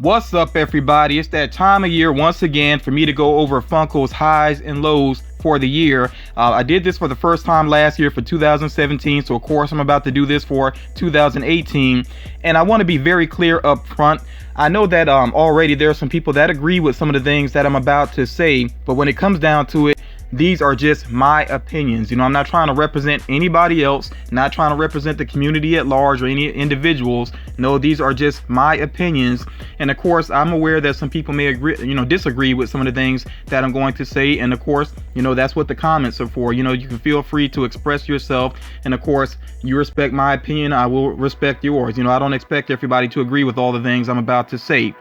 What's up, everybody? It's that time of year once again for me to go over Funko's highs and lows for the year. I did this for the first time last year for 2017, so of course I'm about to do this for 2018. And I want to be very clear up front. I know that already there are some people that agree with some of the things that I'm about to say, but when it comes down to it, these are just my opinions. I'm not trying to represent anybody else, not trying to represent the community at large or any individuals. No, these are just my opinions. And of course, I'm aware that some people may agree, disagree with some of the things that I'm going to say. And of course, that's what the comments are for. You can feel free to express yourself. And of course, you respect my opinion, I will respect yours. I don't expect everybody to agree with all the things I'm about to say.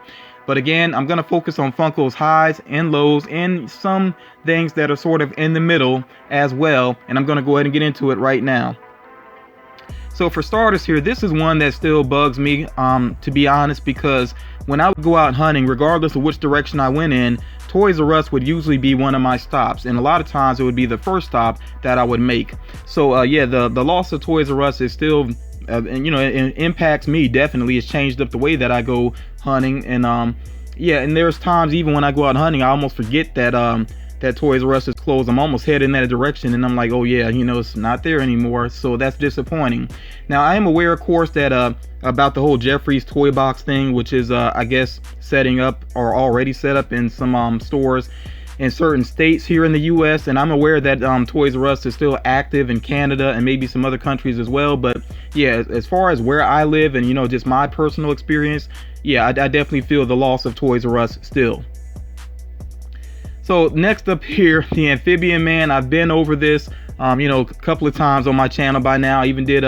But again, I'm going to focus on Funko's highs and lows and some things that are sort of in the middle as well. And I'm going to go ahead and get into it right now. So for starters here, this is one that still bugs me, to be honest, because when I would go out hunting, regardless of which direction I went in, Toys R Us would usually be one of my stops. And a lot of times it would be the first stop that I would make. So yeah, the loss of Toys R Us is still it impacts me definitely. It's changed up the way that I go hunting, and yeah, and there's times even when I go out hunting, I almost forget that that Toys R Us is closed. I'm almost headed in that direction, and I'm like, oh yeah, it's not there anymore. So that's disappointing. Now I am aware, of course, that about the whole Jeffrey's Toy Box thing, which is I guess setting up or already set up in some stores in certain states here in the US, and I'm aware that Toys R Us is still active in Canada and maybe some other countries as well. But yeah, as far as where I live and just my personal experience, yeah, I definitely feel the loss of Toys R Us still. So next up here, the Amphibian Man. I've been over this a couple of times on my channel by now. I even did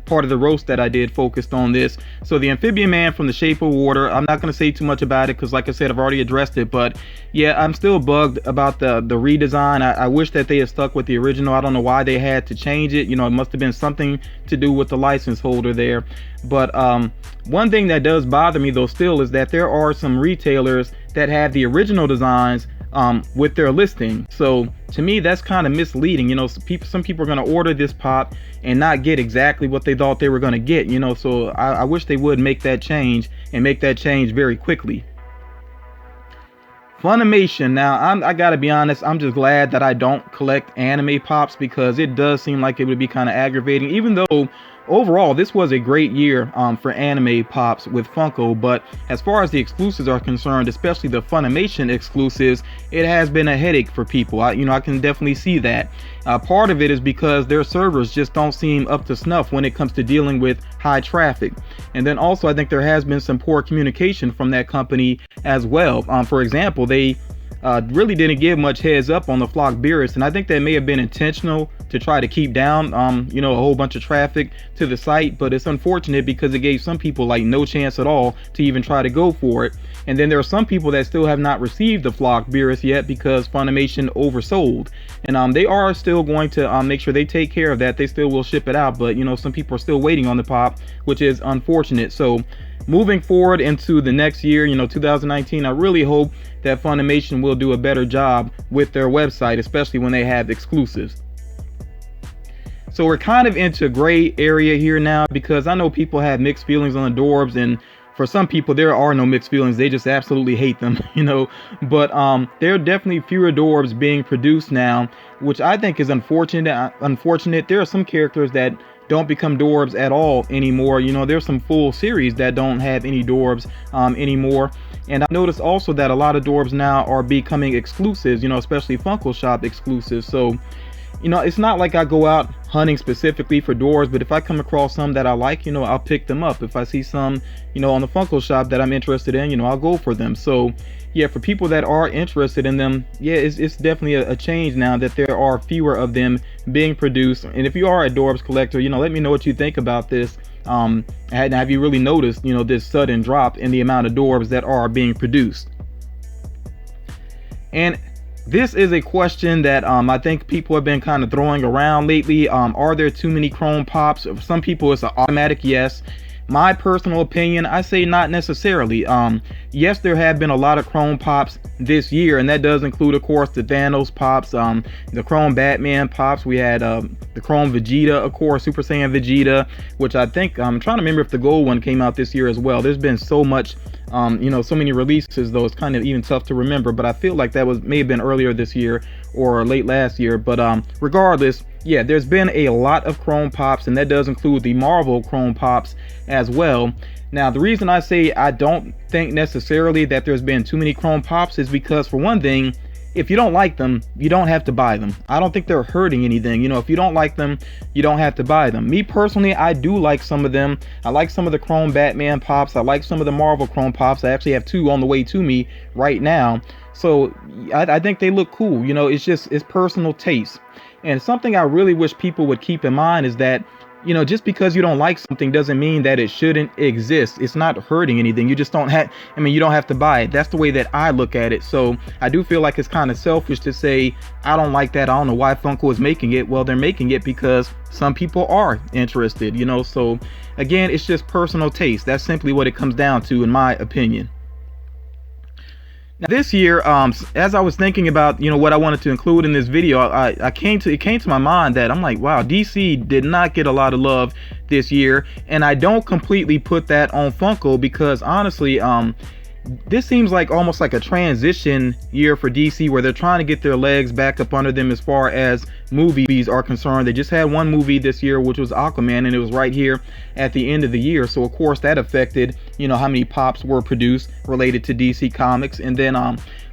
part of the roast that I did focused on this. So the Amphibian Man from The Shape of Water, I'm not going to say too much about it because like I said, I've already addressed it. But yeah, I'm still bugged about the redesign. I wish that they had stuck with the original. I don't know why they had to change it. It must have been something to do with the license holder there. But one thing that does bother me though still is that there are some retailers that have the original designs with their listing. So to me, that's kind of misleading. Some people are going to order this pop and not get exactly what they thought they were going to get. So I wish they would make that change and make that change very quickly. Funimation. Now I gotta be honest, I'm just glad that I don't collect anime pops because it does seem like it would be kind of aggravating, even though overall this was a great year for anime pops with Funko. But as far as the exclusives are concerned, especially the Funimation exclusives, it has been a headache for people. I can definitely see that. Part of it is because their servers just don't seem up to snuff when it comes to dealing with high traffic. And then also I think there has been some poor communication from that company as well. For example, they really didn't give much heads up on the Flock Beerus, and I think that may have been intentional to try to keep down a whole bunch of traffic to the site. But it's unfortunate because it gave some people like no chance at all to even try to go for it. And then there are some people that still have not received the Flock Beerus yet because Funimation oversold, and they are still going to make sure they take care of that. They still will ship it out, but some people are still waiting on the pop, which is unfortunate. So moving forward into the next year, 2019, I really hope that Funimation will do a better job with their website, especially when they have exclusives. So we're kind of into gray area here now because I know people have mixed feelings on the Adorbs, and for some people there are no mixed feelings, they just absolutely hate them, but there are definitely fewer Adorbs being produced now, which I think is unfortunate. There are some characters that don't become Dorbs at all anymore. There's some full series that don't have any Dorbs anymore. And I noticed also that a lot of Dorbs now are becoming exclusives, especially Funko Shop exclusives. So it's not like I go out hunting specifically for Dorbs, but if I come across some that I like, I'll pick them up. If I see some, on the Funko Shop that I'm interested in, I'll go for them. So yeah, for people that are interested in them, yeah, it's definitely a change now that there are fewer of them being produced. And if you are a Dorbs collector, let me know what you think about this. Have you really noticed, this sudden drop in the amount of Dorbs that are being produced? And this is a question that I think people have been kind of throwing around lately. Are there too many Chrome Pops? For some people, it's an automatic yes. My personal opinion, I say not necessarily. Yes, there have been a lot of Chrome Pops this year, and that does include, of course, the Thanos Pops, the Chrome Batman Pops. We had the Chrome Vegeta, of course, Super Saiyan Vegeta, which I think, I'm trying to remember if the gold one came out this year as well. There's been so much So many releases, though it's kind of even tough to remember, but I feel like that may have been earlier this year or late last year. But regardless, yeah, there's been a lot of Chrome Pops, and that does include the Marvel Chrome Pops as well. Now, the reason I say I don't think necessarily that there's been too many Chrome Pops is because, for one thing, if you don't like them, you don't have to buy them. I don't think they're hurting anything. If you don't like them, you don't have to buy them. Me personally, I do like some of them. I like some of the Chrome Batman Pops. I like some of the Marvel Chrome Pops. I actually have 2 on the way to me right now. So I think they look cool. It's personal taste. And something I really wish people would keep in mind is that, just because you don't like something doesn't mean that it shouldn't exist. It's not hurting anything. You just don't have, you don't have to buy it. That's the way that I look at it. So I do feel like it's kind of selfish to say, I don't like that. I don't know why Funko is making it. Well, they're making it because some people are interested, So again, it's just personal taste. That's simply what it comes down to, in my opinion. Now, this year, as I was thinking about, what I wanted to include in this video, it came to my mind that I'm like, wow, DC did not get a lot of love this year, and I don't completely put that on Funko because honestly, this seems like almost like a transition year for DC, where they're trying to get their legs back up under them as far as movies are concerned. They just had one movie this year, which was Aquaman, and it was right here at the end of the year. So of course that affected, how many pops were produced related to DC Comics. And then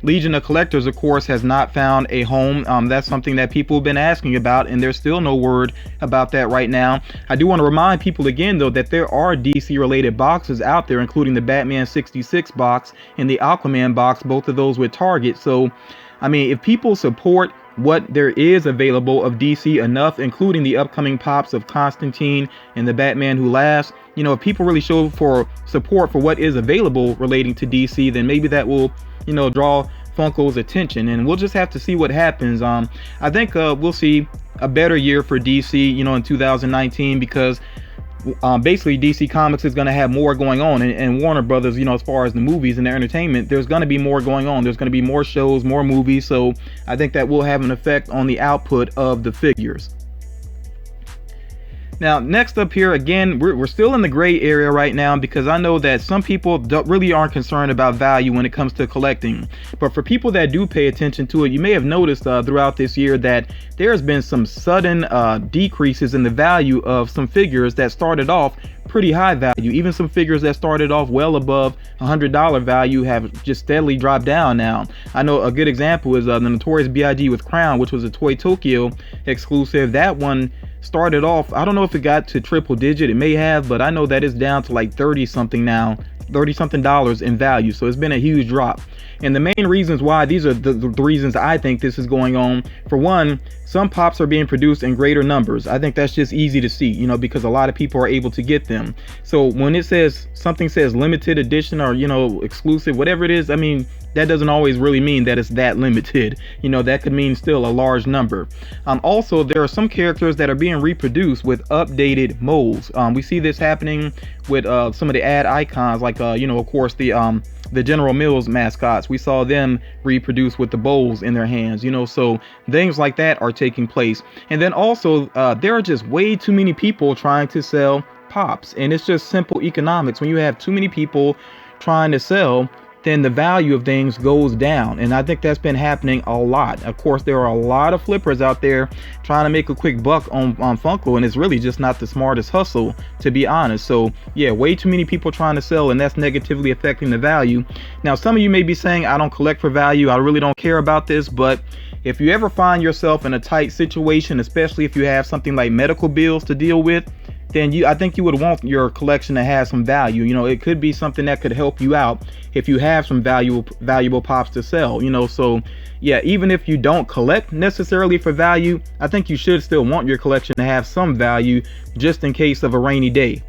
Legion of Collectors, of course, has not found a home. That's something that people have been asking about, and there's still no word about that right now. I do want to remind people again, though, that there are DC related boxes out there, including the Batman 66 box and the Aquaman box, both of those with Target. So if people support what there is available of DC enough, including the upcoming pops of Constantine and the Batman Who Laughs, if people really show for support for what is available relating to DC, then maybe that will, draw Funko's attention, and we'll just have to see what happens. I think we'll see a better year for DC, in 2019, because basically DC Comics is going to have more going on, and Warner Brothers, as far as the movies and the entertainment, there's going to be more going on. There's going to be more shows, more movies, so I think that will have an effect on the output of the figures. Now, next up here, again, we're still in the gray area right now, because I know that some people really aren't concerned about value when it comes to collecting. But for people that do pay attention to it, you may have noticed throughout this year that there's been some sudden decreases in the value of some figures that started off pretty high value. Even some figures that started off well above $100 value have just steadily dropped down now. I know a good example is the Notorious B.I.G. with Crown, which was a Toy Tokyo exclusive. That one started off, I don't know if it got to triple digit, it may have, but I know that it's down to like 30 something now, $30 something in value. So it's been a huge drop. And the main reasons why, these are the reasons I think this is going on. For one, some pops are being produced in greater numbers. I think that's just easy to see, because a lot of people are able to get them. So when it says, something says limited edition or, exclusive, whatever it is, that doesn't always really mean that it's that limited. That could mean still a large number. Also, there are some characters that are being reproduced with updated molds. We see this happening with some of the ad icons, like of course the General Mills mascots. We saw them reproduced with the bowls in their hands. So things like that are taking place. And then also there are just way too many people trying to sell pops, and it's just simple economics. When you have too many people trying to sell, then the value of things goes down, and I think that's been happening a lot. Of course, there are a lot of flippers out there trying to make a quick buck on Funko, and it's really just not the smartest hustle, to be honest. So yeah, way too many people trying to sell, and that's negatively affecting the value. Now, some of you may be saying, I don't collect for value, I really don't care about this, but if you ever find yourself in a tight situation, especially if you have something like medical bills to deal with, then I think you would want your collection to have some value. It could be something that could help you out if you have some valuable pops to sell. So yeah, even if you don't collect necessarily for value, I think you should still want your collection to have some value, just in case of a rainy day.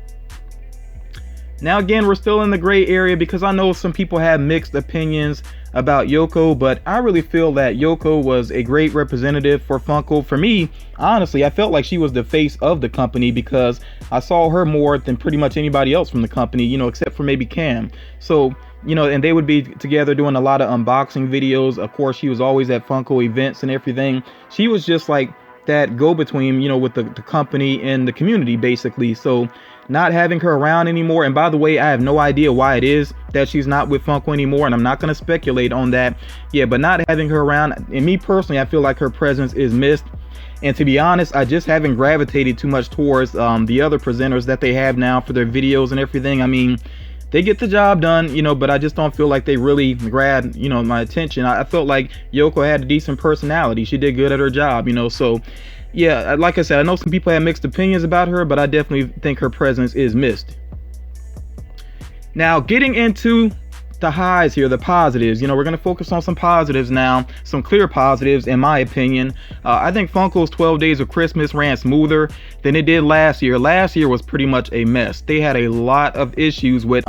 Now again, we're still in the gray area, because I know some people have mixed opinions about Yoko, but I really feel that Yoko was a great representative for Funko. For me, honestly, I felt like she was the face of the company, because I saw her more than pretty much anybody else from the company, except for maybe Cam. So, and they would be together doing a lot of unboxing videos. Of course, she was always at Funko events and everything. She was just like that go-between, with the company and the community, basically. So not having her around anymore. And by the way, I have no idea why it is that she's not with Funko anymore, and I'm not going to speculate on that. Yeah, but not having her around, and me personally, I feel like her presence is missed. And to be honest, I just haven't gravitated too much towards the other presenters that they have now for their videos and everything. I mean, they get the job done, but I just don't feel like they really grabbed, my attention. I felt like Yoko had a decent personality. She did good at her job, so yeah, like I said, I know some people have mixed opinions about her, but I definitely think her presence is missed. Now, getting into the highs here, the positives, we're going to focus on some positives now, some clear positives in my opinion. I think Funko's 12 Days of Christmas ran smoother than it did last year. Last year was pretty much a mess. They had a lot of issues with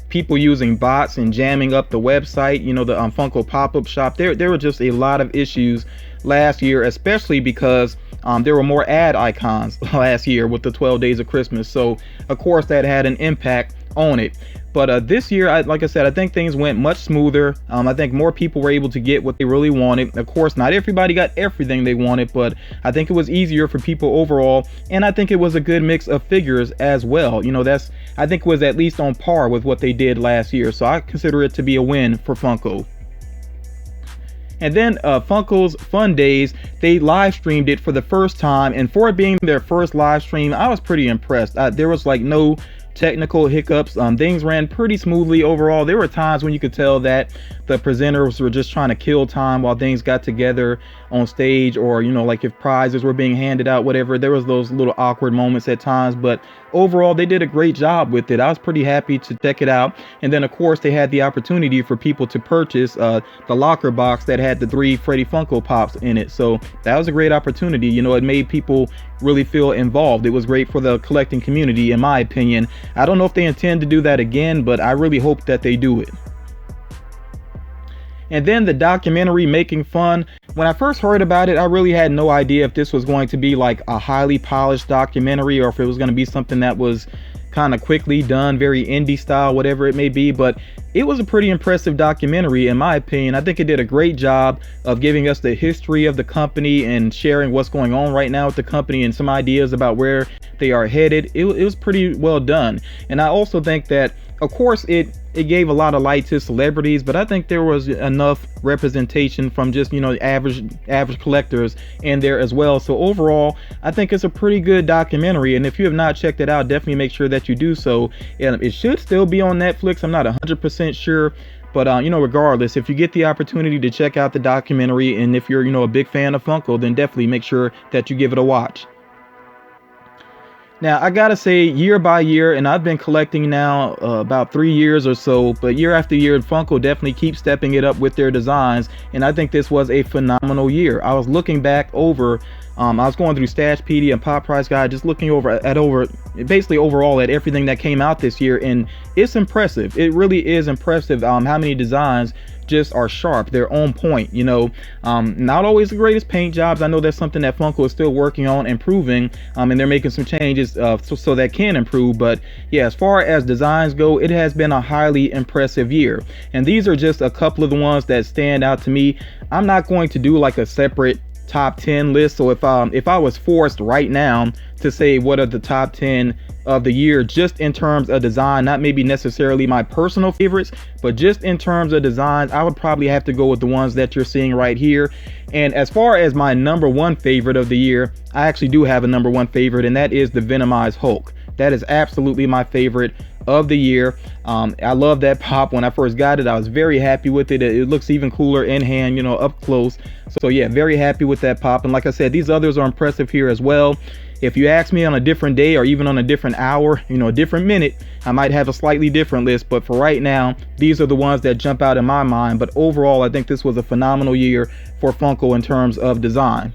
people using bots and jamming up the website, the Funko pop-up shop. There were just a lot of issues last year, especially because there were more ad icons last year with the 12 Days of Christmas. So of course that had an impact on it. But this year, like I said, I think things went much smoother. I think more people were able to get what they really wanted. Of course, not everybody got everything they wanted, but I think it was easier for people overall. And I think it was a good mix of figures as well. I think it was at least on par with what they did last year. So I consider it to be a win for Funko. And then Funko's Fun Days, they live streamed it for the first time. And for it being their first live stream, I was pretty impressed. There was like no technical hiccups. Things ran pretty smoothly overall. There were times when you could tell that the presenters were just trying to kill time while things got together on stage, or like if prizes were being handed out, whatever. There was those little awkward moments at times, but overall they did a great job with it. I was pretty happy to check it out. And then of course they had the opportunity for people to purchase the locker box that had the 3 Freddy Funko Pops in it. So that was a great opportunity. It made people really feel involved. It was great for the collecting community, in my opinion. I don't know if they intend to do that again, but I really hope that they do it. And then the documentary Making Fun. When I first heard about it, I really had no idea if this was going to be like a highly polished documentary, or if it was going to be something that was kind of quickly done, very indie style, whatever it may be. But it was a pretty impressive documentary, in my opinion. I think it did a great job of giving us the history of the company and sharing what's going on right now with the company and some ideas about where they are headed. It was pretty well done. And I also think that, of course, it gave a lot of light to celebrities, but I think there was enough representation from just average collectors in there as well. So overall, I think it's a pretty good documentary, and if you have not checked it out, definitely make sure that you do so. And it should still be on Netflix. I'm not 100% sure, but regardless, if you get the opportunity to check out the documentary, and if you're a big fan of Funko, then definitely make sure that you give it a watch. Now, I gotta say, year by year, and I've been collecting now about 3 years or so, but year after year, Funko definitely keeps stepping it up with their designs, and I think this was a phenomenal year. I was looking back over, I was going through Stashpedia and Pop Price Guide, just looking basically overall at everything that came out this year, and it's impressive. It really is impressive how many designs just are sharp. They're on point. Not always the greatest paint jobs. I know that's something that Funko is still working on improving, and they're making some changes so that can improve. But yeah, as far as designs go, it has been a highly impressive year, and these are just a couple of the ones that stand out to me. I'm not going to do like a separate top 10 list. So if I was forced right now to say what are the top 10 of the year, just in terms of design, not maybe necessarily my personal favorites, but just in terms of designs, I would probably have to go with the ones that you're seeing right here. And as far as my number 1 favorite of the year, I actually do have a number 1 favorite, and that is the Venomized Hulk. That is absolutely my favorite of the year. I love that pop. When I first got it, I was very happy with it. It looks even cooler in hand, up close. So yeah, very happy with that pop. And like I said, these others are impressive here as well. If you ask me on a different day, or even on a different hour, a different minute, I might have a slightly different list. But for right now, these are the ones that jump out in my mind. But overall, I think this was a phenomenal year for Funko in terms of design.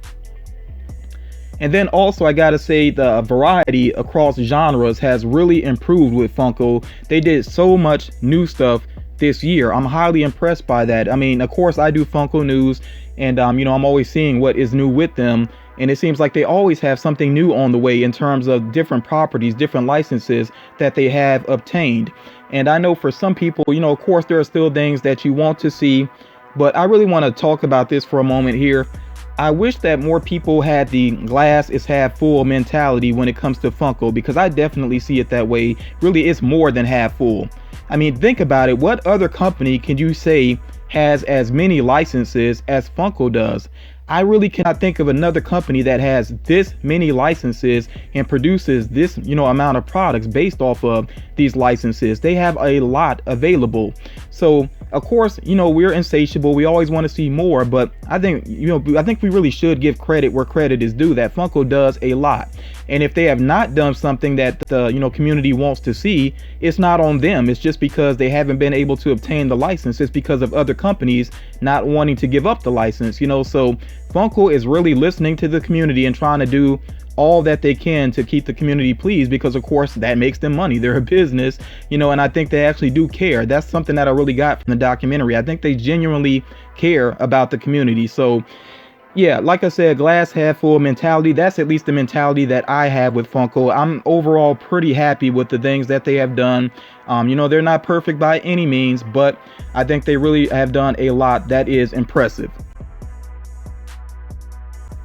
And then also, I gotta say, the variety across genres has really improved with Funko. They did so much new stuff this year. I'm highly impressed by that. I mean, of course, I do Funko News, and I'm always seeing what is new with them. And it seems like they always have something new on the way in terms of different properties, different licenses that they have obtained. And I know for some people, of course, there are still things that you want to see, but I really want to talk about this for a moment here. I wish that more people had the glass is half full mentality when it comes to Funko, because I definitely see it that way. Really, it's more than half full. I mean, think about it. What other company can you say has as many licenses as Funko does? I really cannot think of another company that has this many licenses and produces this, amount of products based off of these licenses. They have a lot available. So, of course, we're insatiable. We always want to see more, but I think we really should give credit where credit is due, that Funko does a lot. And if they have not done something that the community wants to see, it's not on them. It's just because they haven't been able to obtain the license. It's because of other companies not wanting to give up the license, so Funko is really listening to the community and trying to do all that they can to keep the community pleased, because of course that makes them money. They're a business, and I think they actually do care. That's something that I really got from the documentary. I think they genuinely care about the community. So yeah, like I said, glass half full mentality. That's at least the mentality that I have with Funko. I'm overall pretty happy with the things that they have done. They're not perfect by any means, but I think they really have done a lot that is impressive.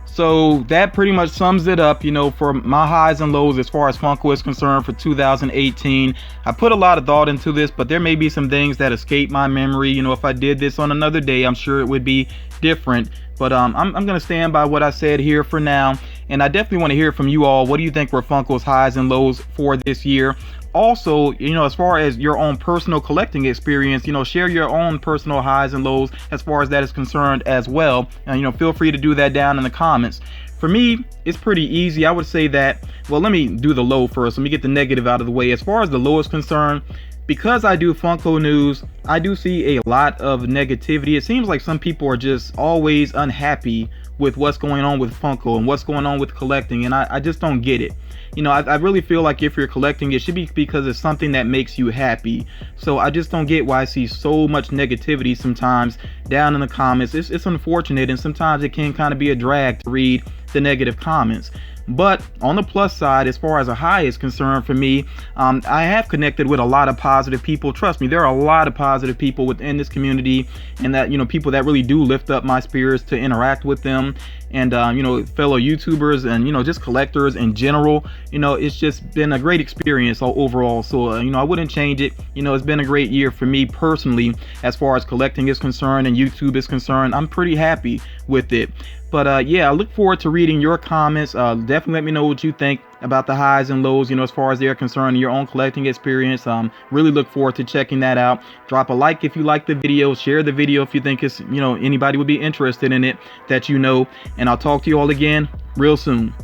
So that pretty much sums it up, for my highs and lows as far as Funko is concerned for 2018. I put a lot of thought into this, but there may be some things that escape my memory. If I did this on another day, I'm sure it would be different. But I'm going to stand by what I said here for now. And I definitely want to hear from you all. What do you think were Funko's highs and lows for this year? Also, as far as your own personal collecting experience, share your own personal highs and lows as far as that is concerned as well. And, feel free to do that down in the comments. For me, it's pretty easy. I would say that, well, let me do the low first. Let me get the negative out of the way. As far as the low is concerned, because I do Funko news, I do see a lot of negativity. It seems like some people are just always unhappy with what's going on with Funko and what's going on with collecting, and I just don't get it. I really feel like if you're collecting, it should be because it's something that makes you happy. So I just don't get why I see so much negativity sometimes down in the comments. It's unfortunate, and sometimes it can kind of be a drag to read the negative comments. But on the plus side, as far as a high is concerned for me, I have connected with a lot of positive people. Trust me, there are a lot of positive people within this community, and that, people that really do lift up my spirits to interact with them. And, fellow YouTubers and, just collectors in general, it's just been a great experience overall. So, I wouldn't change it. It's been a great year for me personally, as far as collecting is concerned and YouTube is concerned. I'm pretty happy with it. But yeah, I look forward to reading your comments. Definitely let me know what you think about the highs and lows, as far as they're concerned, your own collecting experience. Really look forward to checking that out. Drop a like if you like the video. Share the video if you think it's, anybody would be interested in it that and I'll talk to you all again real soon.